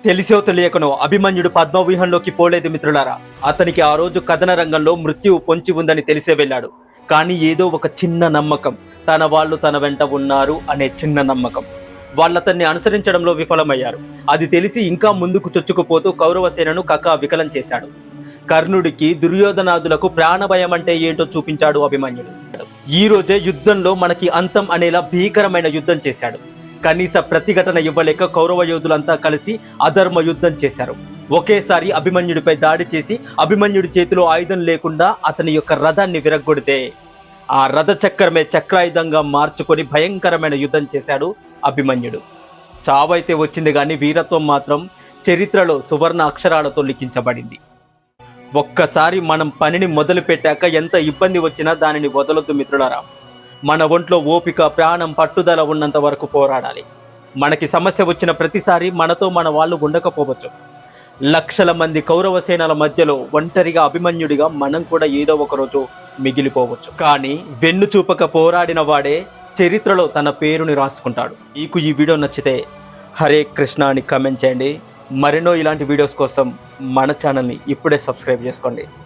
తెలిసో తెలియకనో అభిమన్యుడు పద్మవ్యూహంలోకి పోలేదు మిత్రులారా. అతనికి ఆ రోజు కథన రంగంలో మృత్యువు పొంచి ఉందని తెలిసే వెళ్ళాడు. కానీ ఏదో ఒక చిన్న నమ్మకం, తన వాళ్ళు తన వెంట ఉన్నారు అనే చిన్న నమ్మకం, వాళ్ళతన్ని అనుసరించడంలో విఫలమయ్యారు. అది తెలిసి ఇంకా ముందుకు చొచ్చుకుపోతూ కౌరవసేనను కకావికలం చేశాడు. కర్ణుడికి దుర్యోధనాదులకు ప్రాణభయం అంటే ఏంటో చూపించాడు అభిమన్యుడు. ఈ రోజే యుద్ధంలో మనకి అంతం అనేలా భీకరమైన యుద్ధం చేశాడు. కనీస ప్రతిఘటన ఇవ్వలేక కౌరవ యోధులంతా కలిసి అధర్మ యుద్ధం చేశారు. ఒకేసారి అభిమన్యుడిపై దాడి చేసి అభిమన్యుడి చేతిలో ఆయుధం లేకుండా అతని యొక్క రథాన్ని విరగ్గొడితే ఆ రథ చక్రమే చక్రాయుధంగా మార్చుకొని భయంకరమైన యుద్ధం చేశాడు అభిమన్యుడు. చావైతే వచ్చింది కానీ వీరత్వం మాత్రం చరిత్రలో సువర్ణ అక్షరాలతో లిఖించబడింది. ఒక్కసారి మనం పనిని మొదలు పెట్టాక ఎంత ఇబ్బంది వచ్చినా దానిని వదలొద్దు మిత్రులారా. మన ఒంట్లో ఓపిక, ప్రాణం, పట్టుదల ఉన్నంత వరకు పోరాడాలి. మనకి సమస్య వచ్చిన ప్రతిసారి మనతో మన వాళ్ళు ఉండకపోవచ్చు. లక్షల మంది కౌరవ సేనల మధ్యలో ఒంటరిగా అభిమన్యుడిగా మనం కూడా ఏదో ఒకరోజు మిగిలిపోవచ్చు. కానీ వెన్ను చూపక పోరాడిన వాడే చరిత్రలో తన పేరుని రాసుకుంటాడు. మీకు ఈ వీడియో నచ్చితే హరే కృష్ణ అని కామెంట్ చేయండి. మరెన్నో ఇలాంటి వీడియోస్ కోసం మన ఛానల్ని ఇప్పుడే సబ్స్క్రైబ్ చేసుకోండి.